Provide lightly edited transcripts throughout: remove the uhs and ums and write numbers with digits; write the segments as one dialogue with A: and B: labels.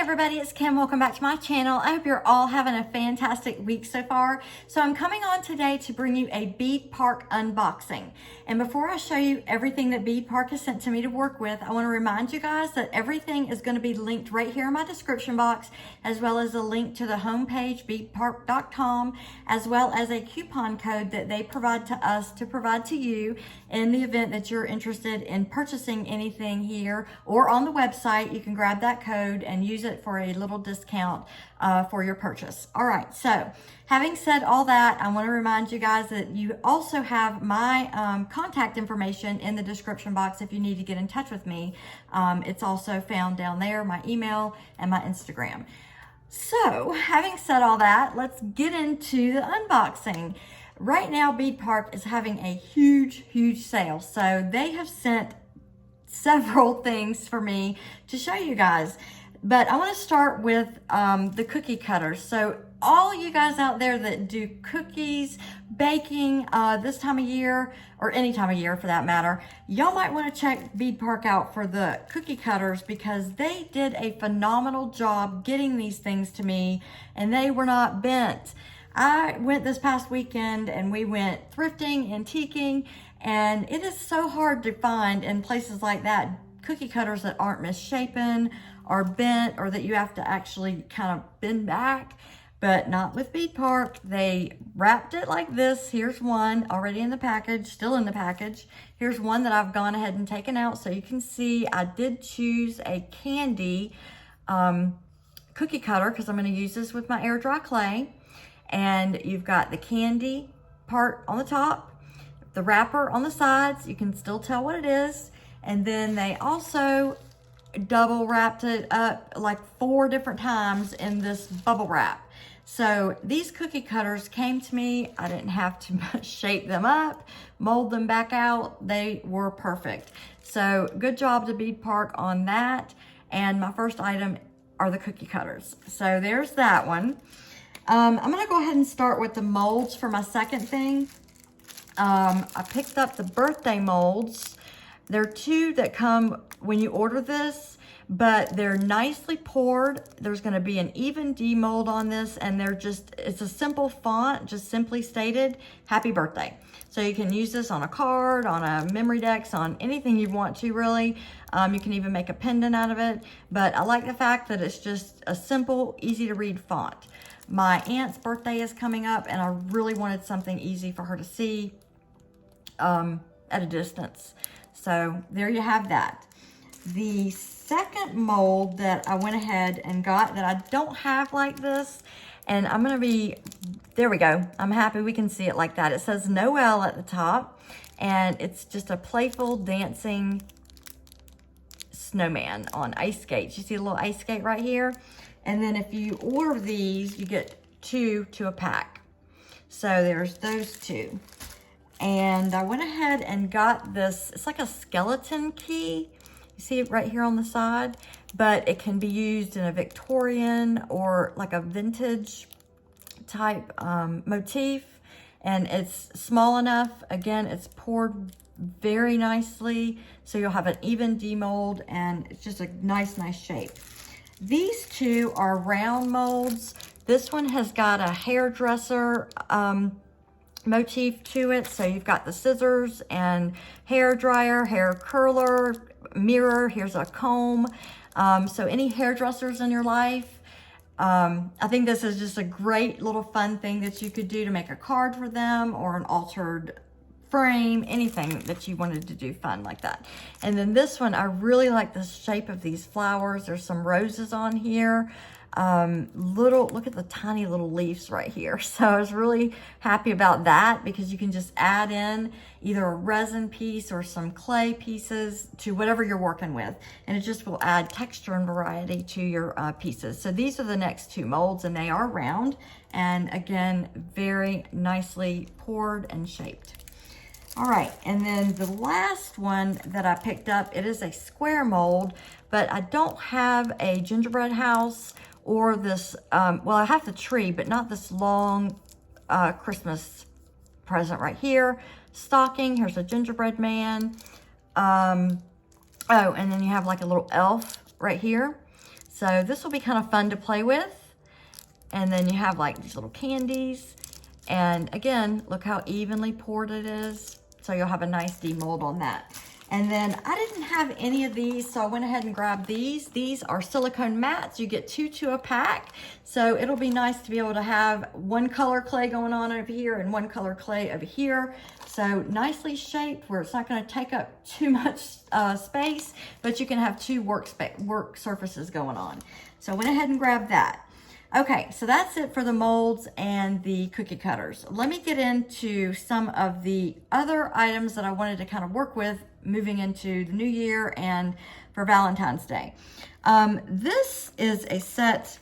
A: everybody, it's Kim. Welcome back to my channel. I hope you're all having a fantastic week so far. So I'm coming on today to bring you a Beadpark unboxing. And before I show you everything that Beadpark has sent to me to work with, I want to remind you guys that everything is going to be linked right here in my description box, as well as a link to the homepage, beadpark.com, as well as a coupon code that they provide to us to provide to you in the event that you're interested in purchasing anything here or on the website. You can grab that code and use it for a little discount for your purchase. All right, so having said all that, I want to remind you guys that you also have my contact information in the description box if you need to get in touch with me. It's also found down there, my email and my Instagram. So having said all that, let's get into the unboxing. Right now, Beadpark is having a huge sale. So they have sent several things for me to show you guys. But I want to start with the cookie cutters. So all you guys out there that do cookies, baking this time of year, or any time of year for that matter, y'all might want to check Beadpark out for the cookie cutters because they did a phenomenal job getting these things to me and they were not bent. I went this past weekend and we went thrifting, antiquing, and it is so hard to find in places like that cookie cutters that aren't misshapen or bent or that you have to actually kind of bend back, but not with Beadpark. They wrapped it like this. Here's one already in the package, still in the package. Here's one that I've gone ahead and taken out so you can see I did choose a candy cookie cutter because I'm going to use this with my air dry clay. And you've got the candy part on the top, the wrapper on the sides, you can still tell what it is. And then they also double wrapped it up like 4 different times in this bubble wrap. So these cookie cutters came to me. I didn't have to shape them up, mold them back out. They were perfect. So good job to Beadpark on that. And my first item are the cookie cutters. So there's that one. I'm gonna go ahead and start with the molds for my second thing. I picked up the birthday molds. There are 2 that come when you order this, but they're nicely poured. There's gonna be an even D mold on this, and it's a simple font, just simply stated, happy birthday. So you can use this on a card, on a memory decks, on anything you want to really. You can even make a pendant out of it, but I like the fact that it's just a simple, easy to read font. My aunt's birthday is coming up and I really wanted something easy for her to see at a distance. So there you have that. The second mold that I went ahead and got that I don't have like this, and I'm gonna be, there we go. I'm happy we can see it like that. It says Noel at the top and it's just a playful dancing snowman on ice skates. You see a little ice skate right here? And then if you order these, you get 2 to a pack. So there's those 2. And I went ahead and got this, it's like a skeleton key. You see it right here on the side, but it can be used in a Victorian or like a vintage type motif. And it's small enough. Again, it's poured very nicely. So you'll have an even demold and it's just a nice shape. These 2 are round molds. This one has got a hairdresser motif to it. So you've got the scissors and hair dryer, hair curler, mirror. Here's a comb. So any hairdressers in your life, I think this is just a great little fun thing that you could do to make a card for them or an altered frame, anything that you wanted to do fun like that. And then this one, I really like the shape of these flowers. There's some roses on here. Look at the tiny little leaves right here. So I was really happy about that because you can just add in either a resin piece or some clay pieces to whatever you're working with. And it just will add texture and variety to your pieces. So these are the next 2 molds and they are round. And again, very nicely poured and shaped. All right, and then the last one that I picked up, it is a square mold, but I don't have a gingerbread house or this, well, I have the tree, but not this long Christmas present right here. Stocking, here's a gingerbread man. Oh, and then you have like a little elf right here. So this will be kind of fun to play with. And then you have like these little candies. And again, look how evenly poured it is. So you'll have a nice demold on that. And then I didn't have any of these, so I went ahead and grabbed these. These are silicone mats. You get 2 to a pack. So it'll be nice to be able to have one color clay going on over here and one color clay over here. So nicely shaped where it's not going to take up too much space, but you can have 2 work surfaces going on. So I went ahead and grabbed that. Okay, so that's it for the molds and the cookie cutters. Let me get into some of the other items that I wanted to kind of work with moving into the new year and for Valentine's Day. This is a set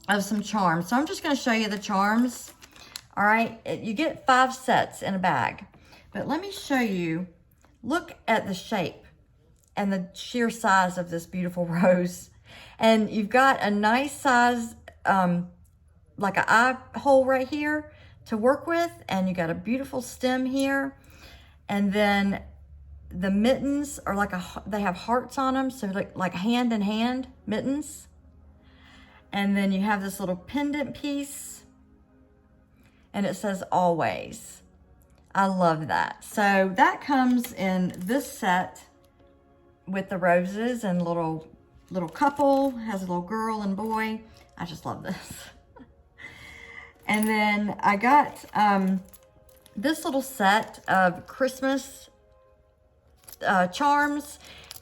A: of some charms. So I'm just going to show you the charms. All right, you get 5 sets in a bag. But let me show you, look at the shape and the sheer size of this beautiful rose. And you've got a nice size, like an eye hole right here to work with. And you got a beautiful stem here. And then the mittens are like they have hearts on them. So like hand in hand mittens. And then you have this little pendant piece. And it says always. I love that. So that comes in this set with the roses and little couple, has a little girl and boy. I just love this. And then I got this little set of Christmas charms.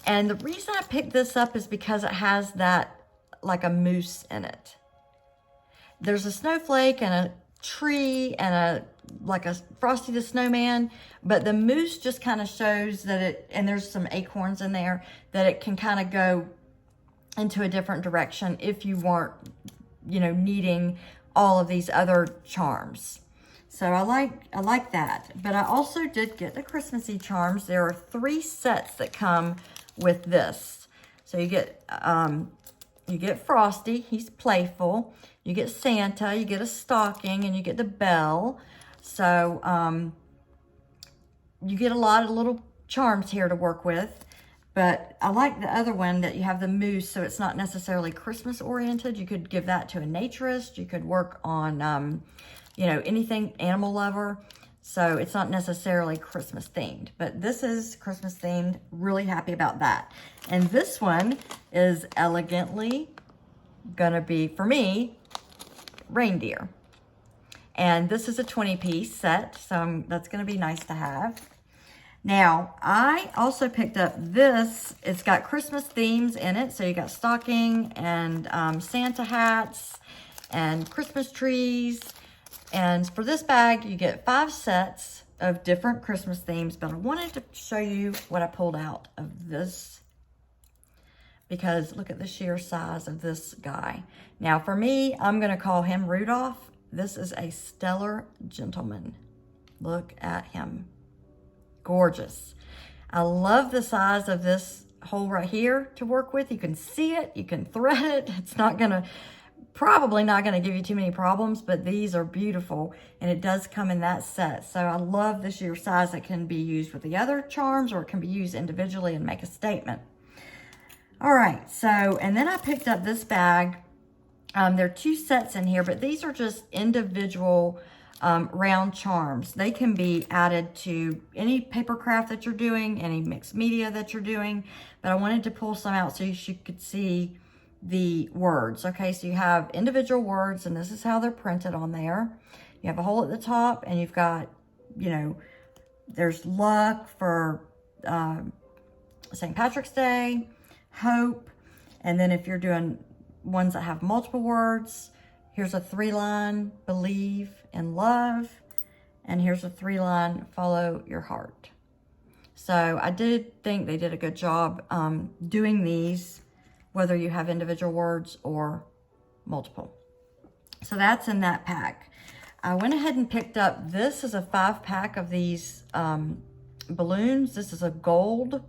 A: And the reason I picked this up is because it has that, like a moose in it. There's a snowflake and a tree and like a Frosty the Snowman, but the moose just kind of shows that it, and there's some acorns in there, that it can kind of go into a different direction if you weren't, you know, needing all of these other charms. So I like that. But I also did get the Christmassy charms. There are 3 sets that come with this. So you get Frosty, he's playful. You get Santa, you get a stocking, and you get the bell. So you get a lot of little charms here to work with. But I like the other one that you have the moose, so it's not necessarily Christmas oriented. You could give that to a naturist. You could work on, you know, anything animal lover. So it's not necessarily Christmas themed, but this is Christmas themed. Really happy about that. And this one is elegantly gonna be, for me, reindeer. And this is a 20-piece set, so that's gonna be nice to have. Now, I also picked up this. It's got Christmas themes in it. So you got stocking and Santa hats and Christmas trees. And for this bag, you get 5 sets of different Christmas themes. But I wanted to show you what I pulled out of this, because look at the sheer size of this guy. Now, for me, I'm going to call him Rudolph. This is a stellar gentleman. Look at him. Gorgeous. I love the size of this hole right here to work with. You can see it, you can thread it. It's not gonna, probably not gonna give you too many problems, but these are beautiful, and it does come in that set. So I love the sheer size that can be used with the other charms, or it can be used individually and make a statement. All right, so, and then I picked up this bag. There are 2 sets in here, but these are just individual round charms. They can be added to any paper craft that you're doing, any mixed media that you're doing, but I wanted to pull some out so you could see the words. Okay, so you have individual words, and this is how they're printed on there. You have a hole at the top, and you've got, you know, there's luck for St. Patrick's Day, hope, and then if you're doing ones that have multiple words, here's a 3-line, believe and love. And here's a 3-line, follow your heart. So I did think they did a good job doing these, whether you have individual words or multiple. So that's in that pack. I went ahead and picked up, this is a 5-pack of these balloons. This is a gold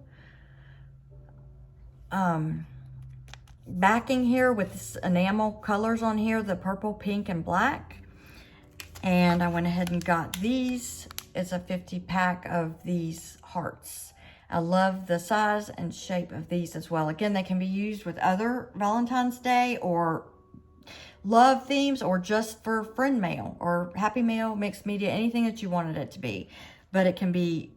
A: backing here with this enamel colors on here, the purple, pink, and black. And I went ahead and got these. It's a 50-pack of these hearts. I love the size and shape of these as well. Again, they can be used with other Valentine's Day or love themes, or just for friend mail or happy mail, mixed media, anything that you wanted it to be. But it can be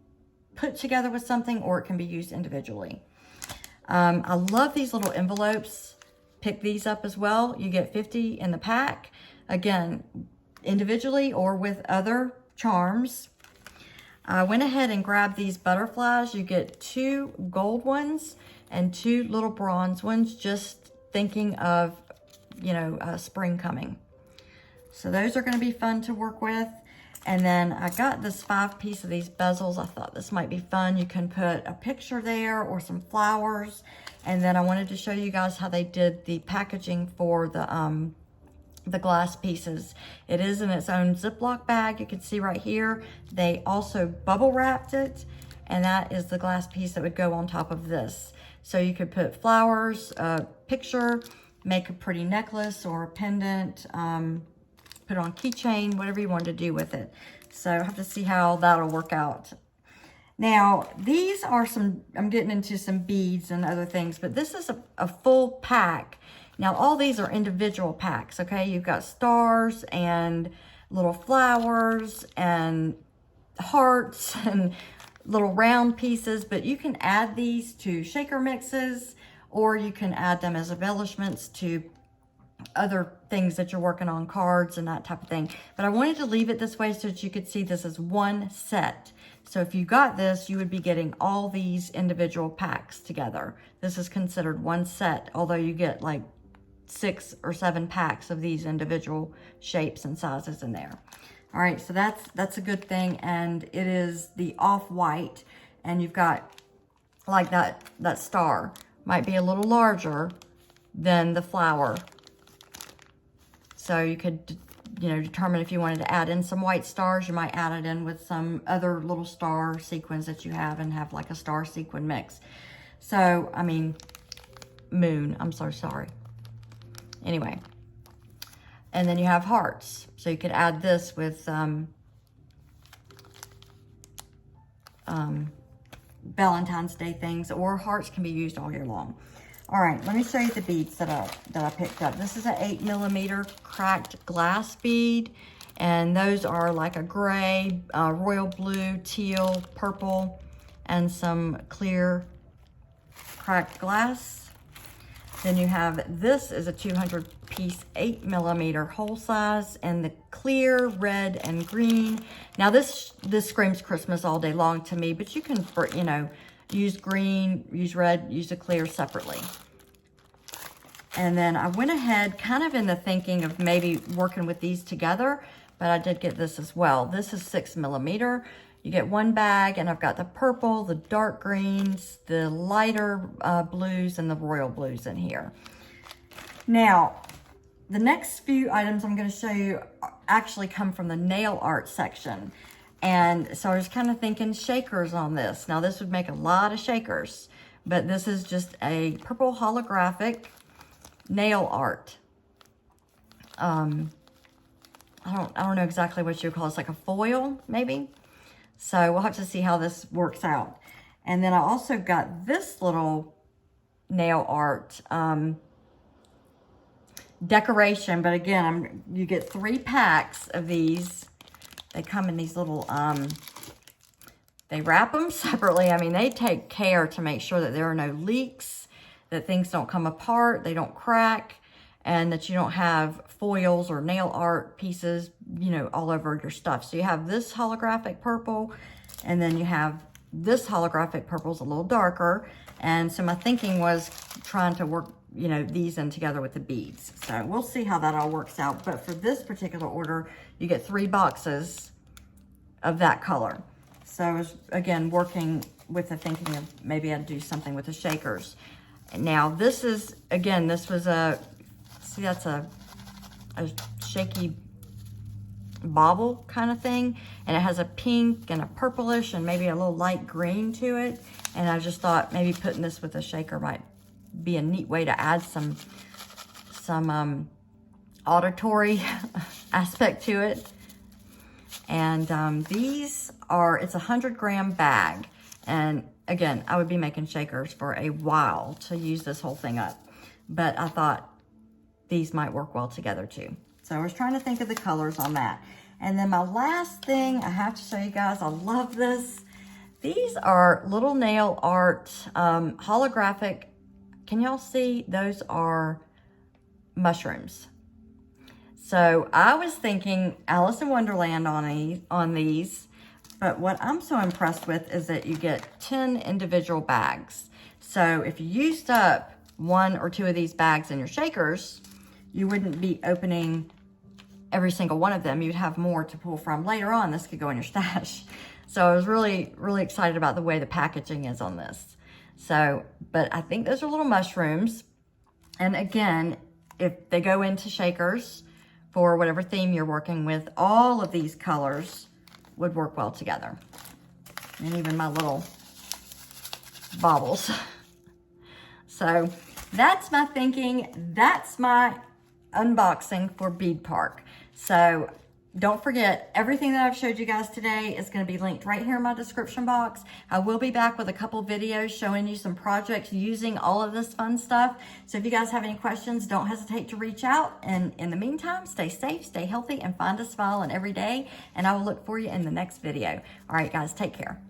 A: put together with something, or it can be used individually. I love these little envelopes. Pick these up as well. You get 50 in the pack. Again, individually or with other charms. I went ahead and grabbed these butterflies. You get 2 gold ones and 2 little bronze ones, just thinking of, you know, spring coming. So those are going to be fun to work with. And then I got this 5-piece of these bezels. I thought this might be fun. You can put a picture there or some flowers. And then I wanted to show you guys how they did the packaging for the glass pieces. It is in its own Ziploc bag. You can see right here. They also bubble wrapped it, and that is the glass piece that would go on top of this. So you could put flowers, a picture, make a pretty necklace or a pendant, put on keychain, whatever you want to do with it. So I have to see how that'll work out. Now, these are some, I'm getting into some beads and other things, but this is a full pack. Now, all these are individual packs, okay? You've got stars and little flowers and hearts and little round pieces, but you can add these to shaker mixes, or you can add them as embellishments to other things that you're working on, cards and that type of thing. But I wanted to leave it this way so that you could see this as one set. So if you got this, you would be getting all these individual packs together. This is considered one set, although you get like 6 or 7 packs of these individual shapes and sizes in there. All right, so that's a good thing. And it is the off-white, and you've got like that star might be a little larger than the flower. So you could, you know, determine if you wanted to add in some white stars. You might add it in with some other little star sequins that you have and have like a star sequin mix. So, I mean, moon, I'm so sorry. Anyway, and then you have hearts. So you could add this with Valentine's Day things, or hearts can be used all year long. All right, let me show you the beads that I picked up. This is an 8mm cracked glass bead, and those are like a gray, royal blue, teal, purple, and some clear cracked glass. Then you have, this is a 200-piece 8mm whole size, and the clear, red, and green. Now this screams Christmas all day long to me, but you can, you know, use green, use red, use the clear separately. And then I went ahead kind of in the thinking of maybe working with these together, but I did get this as well. This is 6mm. You get 1 bag, and I've got the purple, the dark greens, the lighter blues, and the royal blues in here. Now, the next few items I'm going to show you actually come from the nail art section. And so I was kind of thinking shakers on this. Now, this would make a lot of shakers, but this is just a purple holographic nail art. I don't know exactly what you call it. It's like a foil, maybe. So we'll have to see how this works out. And then I also got this little nail art decoration. But again, you get 3 packs of these. They come in these little, they wrap them separately. I mean, they take care to make sure that there are no leaks, that things don't come apart, they don't crack, and that you don't have foils or nail art pieces, you know, all over your stuff. So you have this holographic purple, and then you have this holographic purple is a little darker. And so my thinking was trying to work, you know, these in together with the beads. So we'll see how that all works out. But for this particular order, you get 3 boxes of that color. So I was, again, working with the thinking of maybe I'd do something with the shakers. Now, this is, again, this was a, see, that's a shaky bauble kind of thing. And it has a pink and a purplish and maybe a little light green to it. And I just thought maybe putting this with a shaker might be a neat way to add some auditory aspect to it. And these are, it's a 100-gram bag. And again, I would be making shakers for a while to use this whole thing up. But I thought these might work well together too. So I was trying to think of the colors on that. And then my last thing I have to show you guys, I love this. These are little nail art, holographic. Can y'all see? Those are mushrooms. So I was thinking Alice in Wonderland on these, but what I'm so impressed with is that you get 10 individual bags. So if you used up 1 or 2 of these bags in your shakers, you wouldn't be opening every single one of them. You'd have more to pull from later on. This could go in your stash. So I was really, really excited about the way the packaging is on this. So, but I think those are little mushrooms. And again, if they go into shakers for whatever theme you're working with, all of these colors would work well together. And even my little baubles. So that's my thinking. That's my unboxing for Beadpark. So don't forget, everything that I've showed you guys today is going to be linked right here in my description box. I will be back with a couple videos showing you some projects using all of this fun stuff. So if you guys have any questions, don't hesitate to reach out. And in the meantime, stay safe, stay healthy, and find a smile in every day. And I will look for you in the next video. All right, guys, take care.